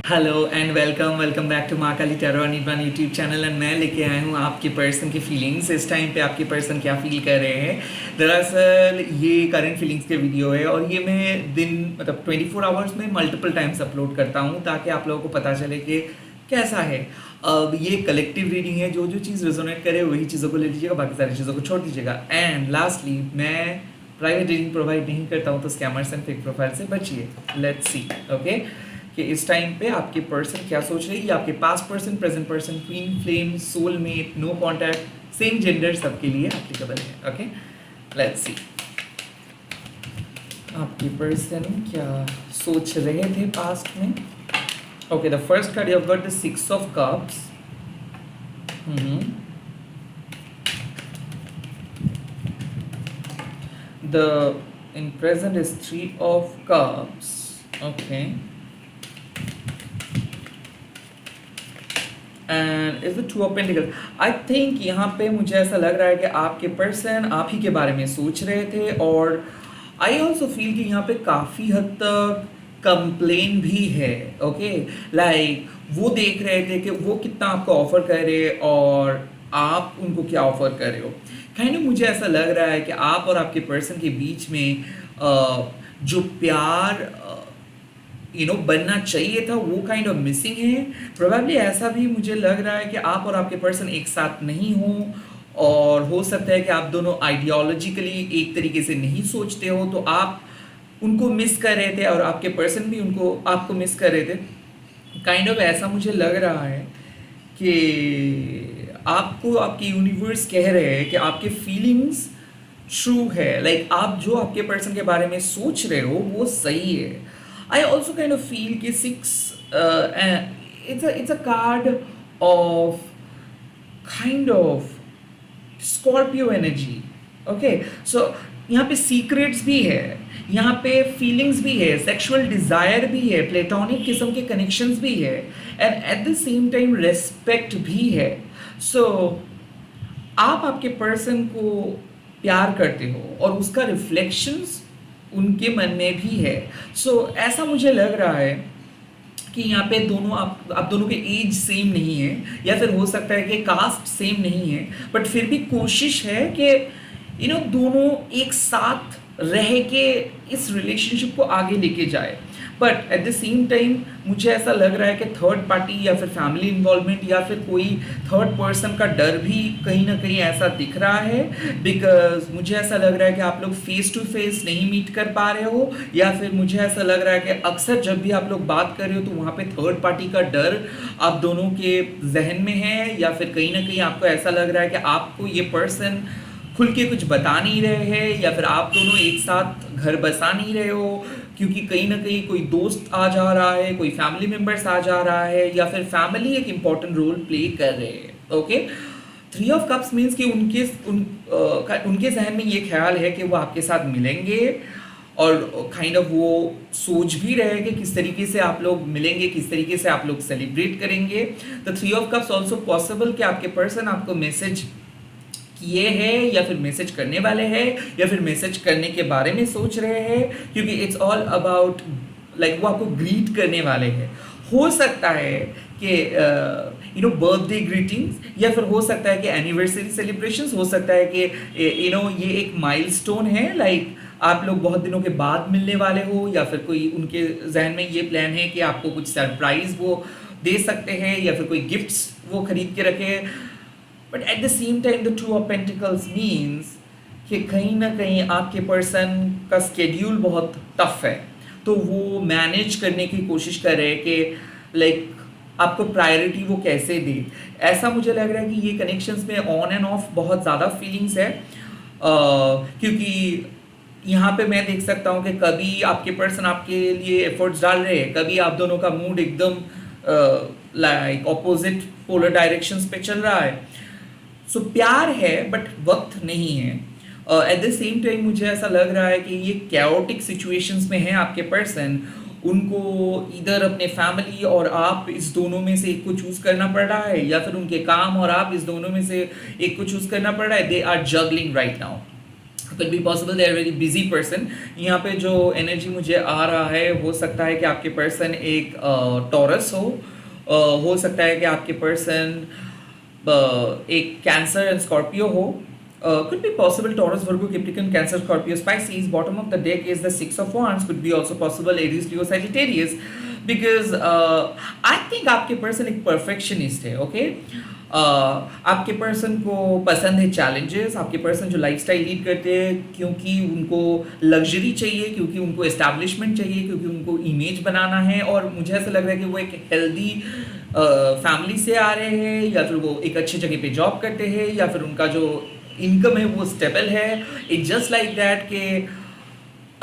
Hello and welcome back to Maa Kali tarot Anirban YouTube channel. And मैं लेके आया हूँ आपके पर्सन की फीलिंग्स। इस टाइम पे आपके पर्सन क्या फील कर रहे हैं। दरअसल ये करंट फीलिंग्स के वीडियो है और ये मैं दिन मतलब 24 आवर्स में मल्टीपल टाइम्स अपलोड करता हूँ ताकि आप लोगों को पता चले कि कैसा है। अब ये कलेक्टिव रीडिंग है, जो जो चीज़ रेजोनेट करे वही चीज़ों को ले लीजिएगा, बाकी सारी चीज़ों को छोड़ दीजिएगा। एंड लास्टली, मैं प्राइवेट रीडिंग प्रोवाइड नहीं करता हूँ, तो स्कैमर्स एंड फेक प्रोफाइल से बचिए। लेट्स सी ओके कि इस टाइम पे आपके पर्सन क्या सोच रही है। आपके past person, present person, twin flame, soulmate, no contact, same gender, सबके लिए एप्लीकेबल है। ओके, लेट्स सी आपके पर्सन क्या सोच रहे थे पास्ट में। Okay, the first card you have got the 6 of cups. The in present is 3 of cups. Okay. And is the 2 of pentacle. I think यहाँ पे मुझे ऐसा लग रहा है कि आपके पर्सन आप ही के बारे में सोच रहे थे, और आई ऑल्सो फील कि यहाँ पे काफ़ी हद तक कंप्लेन भी है। ओके, लाइक वो देख रहे थे कि वो कितना आपको ऑफर कर रहे हैं और आप उनको क्या ऑफर कर रहे हो। काइंड ऑफ मुझे ऐसा लग रहा है कि आप और आपके पर्सन के बीच में जो प्यार बनना चाहिए था वो काइंड ऑफ मिसिंग है। प्रोबेबली ऐसा भी मुझे लग रहा है कि आप और आपके पर्सन एक साथ नहीं हो, और हो सकता है कि आप दोनों आइडियोलॉजिकली एक तरीके से नहीं सोचते हो, तो आप उनको मिस कर रहे थे और आपके पर्सन भी उनको आपको मिस कर रहे थे। काइंड ऑफ ऐसा मुझे लग रहा है कि आपको आपके यूनिवर्स कह रहे हैं कि आपके फीलिंग्स ट्रू है। लाइक आप जो आपके पर्सन के बारे में सोच रहे हो वो सही है। I also kind of feel कि 6 it's a card of kind of Scorpio energy. Okay, so यहाँ पे सीक्रेट्स भी है, यहाँ पे फीलिंग्स भी है, सेक्सुअल डिजायर भी है, प्लेटोनिक किस्म के कनेक्शंस भी है, and eight the same time respect भी है। सो आप आपके पर्सन को प्यार करते हो और उसका रिफ्लेक्शंस उनके मन में भी है। सो ऐसा मुझे लग रहा है कि यहाँ पे दोनों आप दोनों के एज सेम नहीं है, या फिर हो सकता है कि कास्ट सेम नहीं है, बट फिर भी कोशिश है कि दोनों एक साथ रह के इस रिलेशनशिप को आगे लेके जाए। But at the same time मुझे ऐसा लग रहा है कि थर्ड पार्टी या फिर फैमिली इन्वॉल्वमेंट या फिर कोई थर्ड पर्सन का डर भी कहीं ना कहीं ऐसा दिख रहा है। बिकॉज मुझे ऐसा लग रहा है कि आप लोग फेस टू फेस नहीं मीट कर पा रहे हो, या फिर मुझे ऐसा लग रहा है कि अक्सर जब भी आप लोग बात कर रहे हो तो वहाँ पे थर्ड पार्टी का डर आप दोनों के जहन में है, या फिर कहीं ना कहीं आपको ऐसा लग रहा है कि आपको ये पर्सन खुल के कुछ बता नहीं रहे हैं, या फिर आप दोनों एक साथ घर बसा नहीं रहे हो क्योंकि कहीं ना कहीं कोई दोस्त आ जा रहा है, कोई फैमिली मेम्बर्स आ जा रहा है, या फिर फैमिली एक इम्पॉर्टेंट रोल प्ले कर रहे हैं। ओके, 3 ऑफ कप्स मीन्स कि उनके जहन में ये ख्याल है कि वो आपके साथ मिलेंगे, और काइंड ऑफ वो सोच भी रहे हैं कि किस तरीके से आप लोग मिलेंगे, किस तरीके से आप लोग सेलिब्रेट करेंगे। तो 3 ऑफ कप्स ऑल्सो पॉसिबल कि आपके पर्सन आपको मैसेज किए हैं, या फिर मैसेज करने वाले हैं, या फिर मैसेज करने के बारे में सोच रहे हैं, क्योंकि इट्स ऑल अबाउट लाइक वो आपको ग्रीट करने वाले हैं। हो सकता है कि बर्थडे ग्रीटिंग्स, या फिर हो सकता है कि एनिवर्सरी सेलिब्रेशंस, हो सकता है कि ये एक माइलस्टोन है, लाइक आप लोग बहुत दिनों के बाद मिलने वाले हो, या फिर कोई उनके जहन में ये प्लान है कि आपको कुछ सरप्राइज वो दे सकते हैं, या फिर कोई गिफ्ट्स वो खरीद के रखे। But at the same time the 2 of pentacles means कि कहीं ना कहीं आपके पर्सन का स्केड्यूल बहुत टफ है, तो वो मैनेज करने की कोशिश कर रहे हैं कि लाइक आपको प्रायोरिटी वो कैसे दे। ऐसा मुझे लग रहा है कि ये कनेक्शंस में ऑन एंड ऑफ बहुत ज़्यादा फीलिंग्स है, क्योंकि यहाँ पे मैं देख सकता हूँ कि कभी आपके पर्सन आपके लिए एफर्ट्स डाल रहे हैं, कभी आप दोनों का मूड एकदम लाइक ऑपोजिट पोलर डायरेक्शंस पे चल रहा है। सो प्यार है बट वक्त नहीं है। एट द सेम टाइम मुझे ऐसा लग रहा है कि ये कैओटिक सिचुएशंस में है आपके पर्सन, उनको इधर अपने फैमिली और आप इस दोनों में से एक को चूज करना पड़ रहा है, या फिर उनके काम और आप इस दोनों में से एक को चूज करना पड़ रहा है। They are juggling right now. could be possible they are very busy person. यहाँ पे जो एनर्जी मुझे आ रहा है हो सकता है कि आपके पर्सन एक टॉरस हो सकता है कि आपके पर्सन एक कैंसर एंड स्कॉर्पियो हो. Could be possible Taurus, Virgo, Capricorn, Cancer, Scorpio, Pisces. Bottom of the deck is the Six of Wands. Could be also possible Aries, Leo, Sagittarius. Because I think आपके person एक perfectionist है. Okay आपके person को पसंद है challenges. आपके person जो lifestyle lead करते हैं क्योंकि उनको लग्जरी चाहिए, क्योंकि उनको एस्टैब्लिशमेंट चाहिए, क्योंकि उनको इमेज बनाना है. और मुझे ऐसा लग रहा है कि वो एक हेल्दी फैमिली से आ रहे हैं, या फिर वो एक अच्छी जगह पे जॉब करते हैं, या फिर उनका जो इनकम है वो स्टेबल है. इट्स जस्ट लाइक दैट कि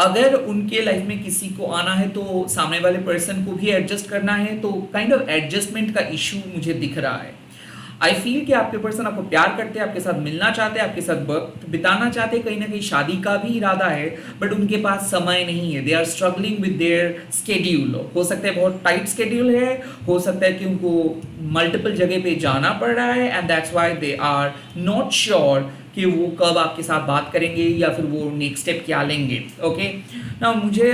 अगर उनके लाइफ में किसी को आना है तो सामने वाले पर्सन को भी एडजस्ट करना है. तो काइंड ऑफ एडजस्टमेंट का इशू मुझे दिख रहा है. आई फील कि आपके पर्सन आपको प्यार करते हैं, आपके साथ मिलना चाहते हैं, आपके साथ वक्त बिताना चाहते हैं, कहीं ना कहीं शादी का भी इरादा है, बट उनके पास समय नहीं है. They are struggling with their schedule. हो सकता है बहुत टाइट स्केड्यूल है, हो सकता है कि उनको मल्टीपल जगह पे जाना पड़ रहा है, and that's why they are not sure कि वो कब आपके साथ बात करेंगे या फिर वो नेक्स्ट स्टेप क्या लेंगे. ओके ना मुझे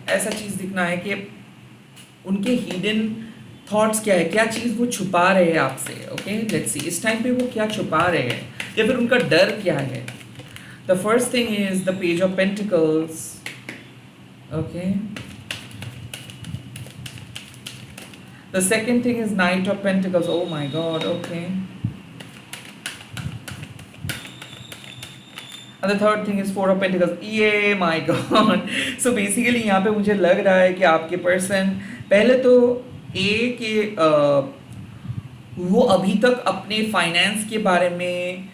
ऐसा चीज़ दिखना है कि उनके हिडन थॉट्स क्या है, क्या चीज़ वो छुपा रहे हैं आपसे. ओके लेट्स सी इस टाइम पे वो क्या छुपा रहे हैं, या फिर उनका डर क्या है. The first thing is the page of pentacles. Okay the second thing is knight of pentacles. Oh my god. Okay and the third thing is four of pentacles. ये my god. So basically यहाँ पे मुझे लग रहा है कि आपके person पहले तो कि वो अभी तक अपने फाइनेंस के बारे में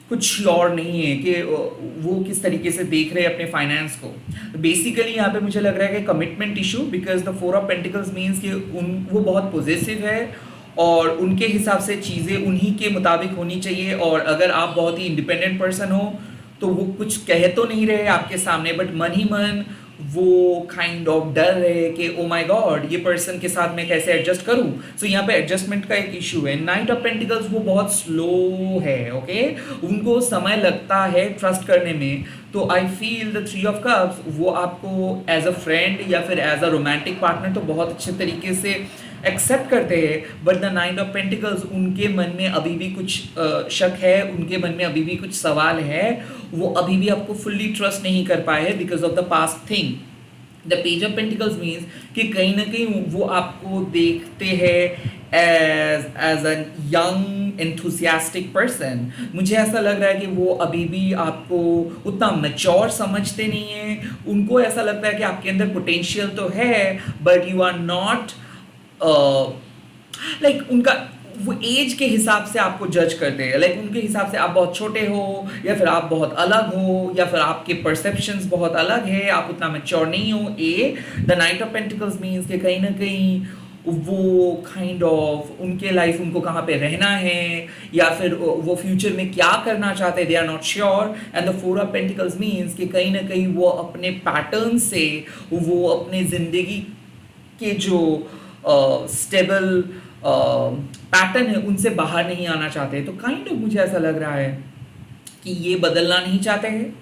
कुछ श्योर नहीं है कि वो किस तरीके से देख रहे हैं अपने फाइनेंस को. बेसिकली यहाँ पे मुझे लग रहा है कि commitment issue, because the four of pentacles means कि वो बहुत पॉजिटिव है और उनके हिसाब से चीज़ें उन्हीं के मुताबिक होनी चाहिए. और अगर आप बहुत ही इंडिपेंडेंट पर्सन हो तो वो कुछ कह तो नहीं रहे आपके सामने, बट मन ही मन वो काइंड ऑफ डर रहे कि ओ माय गॉड ये पर्सन के साथ मैं कैसे एडजस्ट करूं. सो यहाँ पे एडजस्टमेंट का एक इशू है. नाइट ऑफ पेंटिकल्स वो बहुत स्लो है. ओके उनको समय लगता है ट्रस्ट करने में. तो I feel the three of cups वो आपको एज अ फ्रेंड या फिर एज अ रोमांटिक पार्टनर तो बहुत अच्छे तरीके से एक्सेप्ट करते हैं, but the knight of pentacles उनके मन में अभी भी कुछ शक है, उनके मन में अभी भी कुछ सवाल है. वो अभी भी आपको फुल्ली ट्रस्ट नहीं कर पाए हैं because of the past thing. The page of pentacles means कि कहीं ना कहीं वो आपको देखते हैं as an young enthusiastic person. मुझे ऐसा लग रहा है कि वो अभी भी आपको उतना मैच्योर समझते नहीं हैं. उनको ऐसा लगता है कि आपके अंदर पोटेंशियल तो है, but you are not like उनका वो एज के हिसाब से आपको जज करते हैं. लाइक उनके हिसाब से आप बहुत छोटे हो, या फिर आप बहुत अलग हो, या फिर आपके परसेप्शंस बहुत अलग है, आप उतना मैच्योर नहीं हो. The knight of pentacles means कि कहीं ना कहीं वो काइंड ऑफ उनके लाइफ उनको कहाँ पे रहना है, या फिर वो फ्यूचर में क्या करना चाहते हैं, they are not sure. And the four of pentacles means कि कहीं ना कहीं वो अपने पैटर्न से, वो अपने ज़िंदगी के जो स्टेबल पैटर्न है उनसे बाहर नहीं आना चाहते. तो काइंड ऑफ मुझे ऐसा लग रहा है कि ये बदलना नहीं चाहते हैं.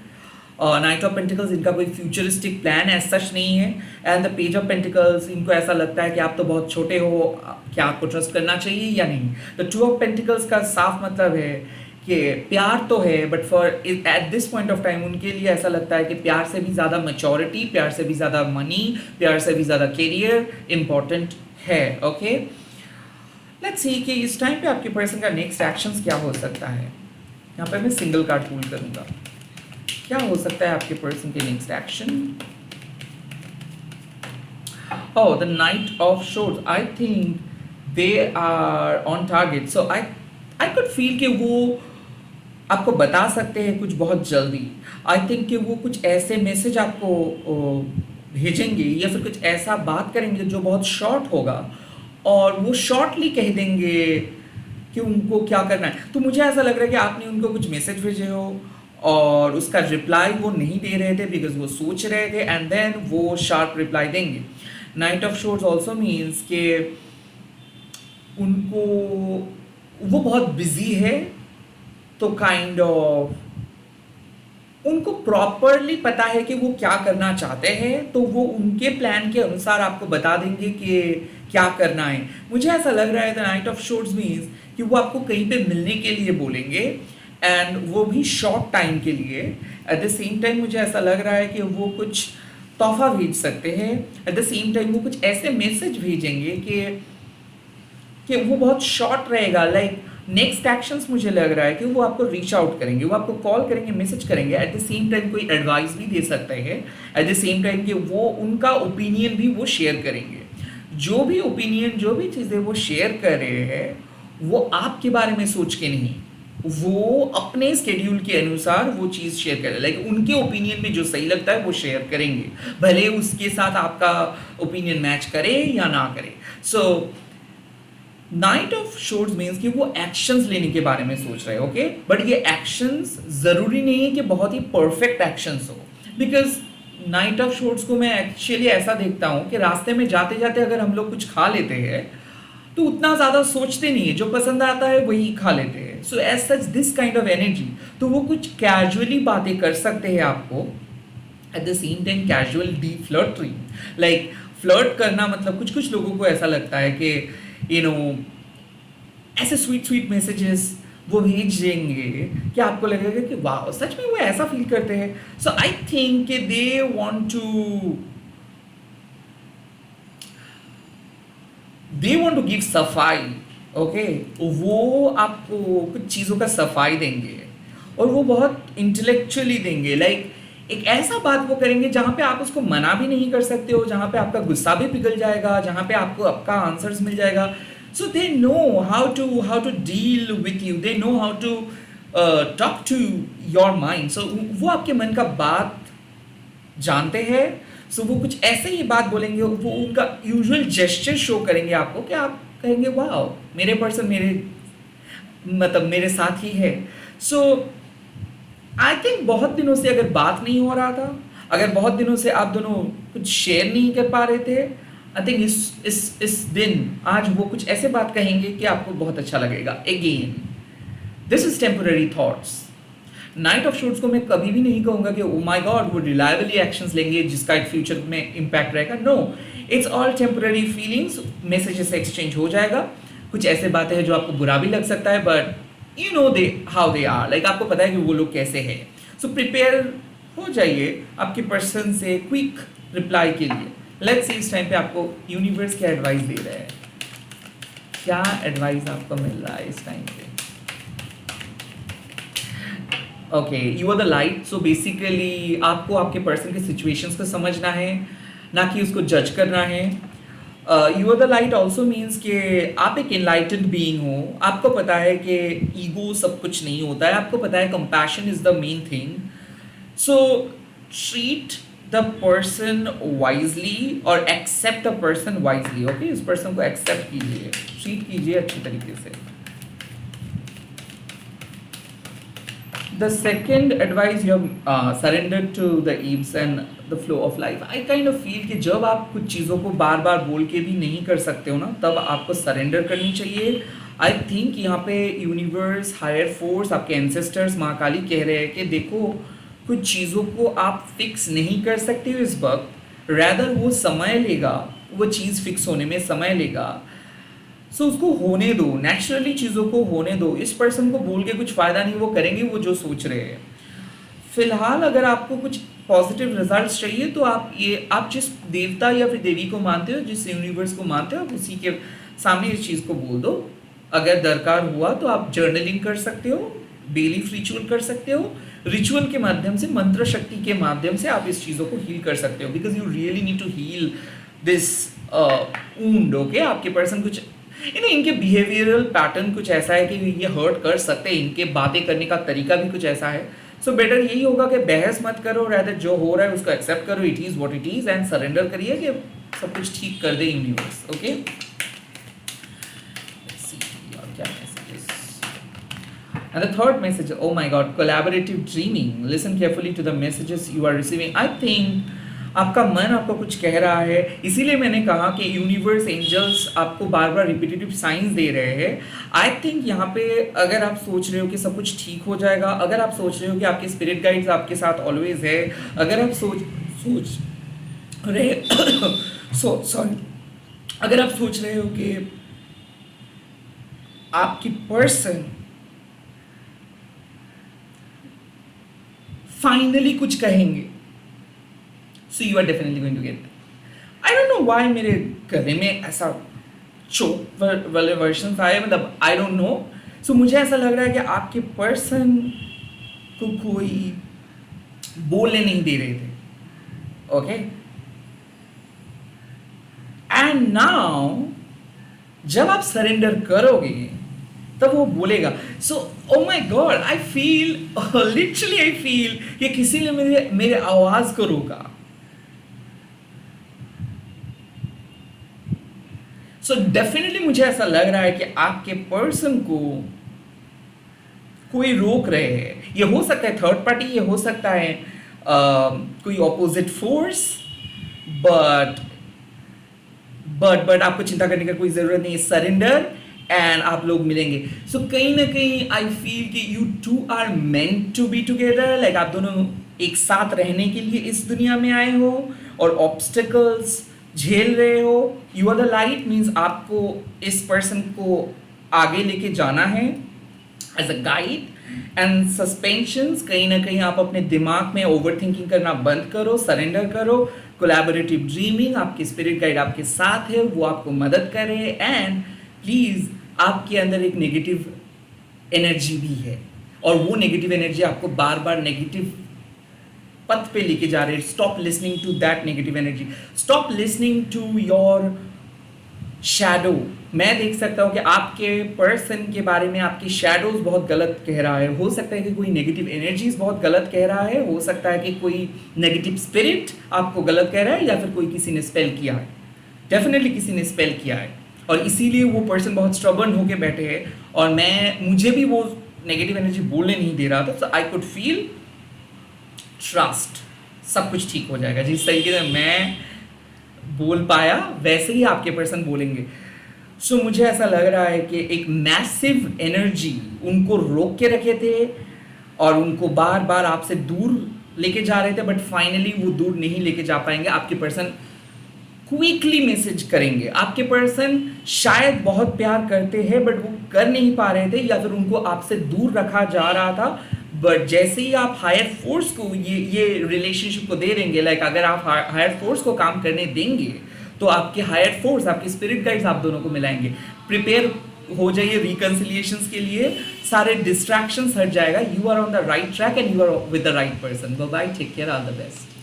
नाइट ऑफ पेंटिकल्स इनका कोई फ्यूचरिस्टिक प्लान एज सच नहीं है. And the page of pentacles इनको ऐसा लगता है कि आप तो बहुत छोटे हो, क्या आपको ट्रस्ट करना चाहिए या नहीं. द टू ऑफ पेंटिकल्स का साफ मतलब है कि प्यार तो है, but for at this point of time उनके लिए ऐसा लगता है कि प्यार से भी ज़्यादा मैच्योरिटी, प्यार से भी ज़्यादा मनी, प्यार से भी ज़्यादा करियर इम्पॉर्टेंट है. ओके लेट्स सी कि इस टाइम पे आपके पर्सन का नेक्स्ट एक्शंस क्या हो सकता है. यहाँ पे मैं सिंगल कार्ड पुल करूँगा. क्या हो सकता है आपके पर्सन के next action. Oh the knight of swords. I think they are on target. So I could feel कि वो आपको बता सकते हैं कुछ बहुत जल्दी. आई थिंक कि वो कुछ ऐसे मैसेज आपको भेजेंगे या फिर कुछ ऐसा बात करेंगे जो बहुत शॉर्ट होगा, और वो शॉर्टली कह देंगे कि उनको क्या करना है. तो मुझे ऐसा लग रहा है कि आपने उनको कुछ मैसेज भेजे हो और उसका रिप्लाई वो नहीं दे रहे थे बिकॉज वो सोच रहे थे, एंड देन वो शार्प रिप्लाई देंगे. Night of shores also means कि उनको वो बहुत बिजी है, तो काइंड ऑफ उनको प्रॉपरली पता है कि वो क्या करना चाहते हैं, तो वो उनके प्लान के अनुसार आपको बता देंगे कि क्या करना है। मुझे ऐसा लग रहा है the knight of shorts means कि वो आपको कहीं पे मिलने के लिए बोलेंगे, एंड वो भी शॉर्ट टाइम के लिए। एट द सेम टाइम मुझे ऐसा लग रहा है कि वो कुछ तोहफा भेज सकते हैं। एट द सेम टाइम वो कुछ ऐसे मैसेज भेजेंगे कि वो बहुत शॉर्ट रहेगा। लाइक नेक्स्ट एक्शंस मुझे लग रहा है कि वो आपको रीच आउट करेंगे, वो आपको कॉल करेंगे, मैसेज करेंगे। एट द सेम टाइम कोई एडवाइस भी दे सकते हैं। एट द सेम टाइम कि वो उनका ओपिनियन भी वो शेयर करेंगे। जो भी ओपिनियन, जो भी चीज़ें वो शेयर कर रहे हैं, वो आपके बारे में सोच के नहीं, वो अपने स्केड्यूल के अनुसार वो चीज़ शेयर करें। लाइक उनके ओपिनियन में जो सही लगता है वो शेयर करेंगे, भले उसके साथ आपका ओपिनियन मैच करे या ना करे। सो नाइट ऑफ शोर्ट्स मीन्स कि वो एक्शंस लेने के बारे में सोच रहे हैं, ओके। बट ये एक्शंस ज़रूरी नहीं है कि बहुत ही परफेक्ट एक्शंस हो, बिकॉज नाइट ऑफ शोर्ट्स को मैं एक्चुअली ऐसा देखता हूँ कि रास्ते में जाते जाते अगर हम लोग कुछ खा लेते हैं तो उतना ज़्यादा सोचते नहीं है, जो पसंद आता है वही खा लेते हैं। So as such this kind of energy, तो वो कुछ कैजुअली बातें कर सकते हैं आपको। At the same time casual deep flirting, like flirt करना मतलब कुछ कुछ लोगों को ऐसा लगता है कि यू नो ऐसे स्वीट स्वीट मैसेजेस वो भेज देंगे कि आपको लगेगा कि वाह सच में वो ऐसा फील करते हैं। सो आई थिंक कि दे वॉन्ट टू गिव सफाई, ओके। वो आपको कुछ चीज़ों का सफाई देंगे, और वो बहुत इंटेलेक्चुअली देंगे। लाइक एक ऐसा बात वो करेंगे जहाँ पे आप उसको मना भी नहीं कर सकते हो, जहाँ पे आपका गुस्सा भी पिघल जाएगा, जहाँ पे आपको आपका आंसर्स मिल जाएगा। So they know how to deal with you, they know how to talk to your mind. So वो आपके मन का बात जानते हैं। सो वो कुछ ऐसे ही बात बोलेंगे, वो उनका यूजुअल जेस्चर शो करेंगे आपको कि आप कहेंगे वाह मेरे पर्सन मेरे साथ ही है। सो आई थिंक बहुत दिनों से अगर बात नहीं हो रहा था, अगर बहुत दिनों से आप दोनों कुछ शेयर नहीं कर पा रहे थे, आई थिंक इस दिन आज वो कुछ ऐसे बात कहेंगे कि आपको बहुत अच्छा लगेगा। Again this is temporary thoughts. Knight of swords को मैं कभी भी नहीं कहूँगा कि ओ माय गॉड वो रिलायबली एक्शंस लेंगे जिसका एक फ्यूचर में इम्पैक्ट रहेगा। No, it's all temporary feelings. Messages exchange हो जाएगा, कुछ ऐसे बातें हैं जो आपको बुरा भी लग सकता है, but you know they how they are, like आपको पता है कि वो लोग कैसे हैं। सो प्रिपेयर हो जाइए आपके पर्सन से क्विक रिप्लाई के लिए। लेट्स सी इस टाइम पे आपको यूनिवर्स क्या एडवाइस दे रहा है, क्या एडवाइस आपको मिल रहा है इस टाइम पे। Okay, you are the light. So basically आपको आपके पर्सन के सिचुएशंस को समझना है, ना कि उसको जज करना है। You are the light also means कि आप एक इनलाइटेंड बीइंग हो, आपको पता है कि ईगो सब कुछ नहीं होता है, आपको पता है compassion is the main thing. So treat the person wisely और accept the person wisely, okay. इस पर्सन को एक्सेप्ट कीजिए, ट्रीट कीजिए अच्छी तरीके से। The second advice, you have surrendered to the ebbs and the flow of life. I kind of feel कि जब आप कुछ चीज़ों को बार बार बोल के भी नहीं कर सकते हो ना, तब आपको सरेंडर करनी चाहिए। आई थिंक यहाँ पे यूनिवर्स, हायर फोर्स, आपके एंसेस्टर्स, माँ काली कह रहे हैं कि देखो कुछ चीज़ों को आप फिक्स नहीं कर सकते हो इस वक्त, रैदर वो समय लेगा, वो चीज़ फिक्स होने में समय लेगा। सो उसको होने दो, नेचुरली चीज़ों को होने दो। इस पर्सन को बोल के कुछ फ़ायदा नहीं, वो करेंगे वो जो सोच रहे हैं। फिलहाल अगर आपको कुछ पॉजिटिव रिजल्ट्स चाहिए तो आप जिस देवता या फिर देवी को मानते हो, जिस यूनिवर्स को मानते हो, आप उसी के सामने इस चीज़ को बोल दो। अगर दरकार हुआ तो आप जर्नलिंग कर सकते हो, बेलीफ रिचुअल कर सकते हो। रिचुअल के माध्यम से, मंत्र शक्ति के माध्यम से आप इस चीज़ों को हील कर सकते हो, because you really need to heal this wound, okay. आपके पर्सन कुछ इनके बिहेवियरल पैटर्न कुछ ऐसा है कि ये हर्ट कर सकते हैं, इनके बातें करने का तरीका भी कुछ ऐसा है। सो बेटर यही होगा कि बहस मत करो, रैदर जो हो रहा है उसको एक्सेप्ट करो, it is what it is, and surrender करिए कि सब कुछ ठीक कर दे universe, okay. And the third message, oh my God, collaborative dreaming. Listen carefully to the messages you are receiving. I think आपका मन आपको कुछ कह रहा है, इसीलिए मैंने कहा कि यूनिवर्स एंजल्स आपको बार बार रिपीटेटिव साइंस दे रहे हैं। आई थिंक यहाँ पे अगर आप सोच रहे हो कि सब कुछ ठीक हो जाएगा, अगर आप सोच रहे हो कि आपके स्पिरिट गाइड्स आपके साथ ऑलवेज है, अगर आप सोच सोच रहे सॉरी, अगर आप सोच रहे हो कि आपकी पर्सन फाइनली कुछ कहेंगे, so you are definitely going to get. I don't know why मेरे गले में ऐसा चोक वाले वर्जन आए, मतलब आई डोंट नो। सो मुझे ऐसा लग रहा है कि आपके पर्सन को कोई बोलने नहीं दे रहे थे, ओके। एंड नाउ जब आप सरेंडर करोगे तब वो बोलेगा। So oh my God, I feel literally I feel कि किसी ने मेरे आवाज को रोका। सो डेफिनेटली मुझे ऐसा लग रहा है कि आपके पर्सन को कोई रोक रहे हैं। ये हो सकता है थर्ड पार्टी, ये हो सकता है कोई ऑपोजिट फोर्स, बट आपको चिंता करने का कोई ज़रूरत नहीं है। सरेंडर एंड आप लोग मिलेंगे। सो कहीं ना कहीं आई फील कि you two are meant to be together, like आप दोनों एक साथ रहने के लिए इस दुनिया में आए हो और ऑब्स्टिकल्स झेल रहे हो। You are the light means आपको इस पर्सन को आगे लेके जाना है as a guide. And suspensions, कहीं ना कहीं आप अपने दिमाग में ओवर थिंकिंग करना बंद करो, सरेंडर करो। कोलैबोरेटिव ड्रीमिंग, आपके स्पिरिट गाइड आपके साथ है, वो आपको मदद करे। एंड प्लीज़, आपके अंदर एक नेगेटिव एनर्जी भी है और वो नेगेटिव एनर्जी आपको बार बार नेगेटिव पथ पे लेके जा रहे हैं। Stop listening to that negative energy, stop listening to your shadow. मैं देख सकता हूँ कि आपके पर्सन के बारे में आपकी शैडोज बहुत गलत कह रहा है। हो सकता है कि कोई नेगेटिव एनर्जीज बहुत गलत कह रहा है, हो सकता है कि कोई नेगेटिव स्पिरिट आपको गलत कह रहा है, या फिर कोई किसी ने स्पेल किया है। डेफिनेटली किसी ने स्पेल किया है और इसीलिए वो पर्सन बहुत स्ट्रबन होके बैठे हैं और मुझे भी वो नेगेटिव एनर्जी बोलने नहीं दे रहा था। सो आई कुड फील ट्रस्ट, सब कुछ ठीक हो जाएगा। जिस तरीके से मैं बोल पाया वैसे ही आपके पर्सन बोलेंगे। सो मुझे ऐसा लग रहा है कि एक मैसिव एनर्जी उनको रोक के रखे थे और उनको बार बार आपसे दूर लेके जा रहे थे, बट फाइनली वो दूर नहीं लेके जा पाएंगे। आपके पर्सन क्विकली मैसेज करेंगे। आपके पर्सन शायद बहुत प्यार करते हैं बट वो कर नहीं पा रहे थे, या फिर उनको आपसे दूर रखा जा रहा था। बट जैसे ही आप हायर फोर्स को ये रिलेशनशिप को दे देंगे, लाइक अगर आप हायर फोर्स को काम करने देंगे तो आपके हायर फोर्स, आपके स्पिरिट गाइड्स आप दोनों को मिलाएंगे। प्रिपेयर हो जाइए रिकंसिलिएशंस के लिए, सारे डिस्ट्रैक्शंस हट जाएगा। You are on the right track and you are with the right person. Bye bye, take care, all the best.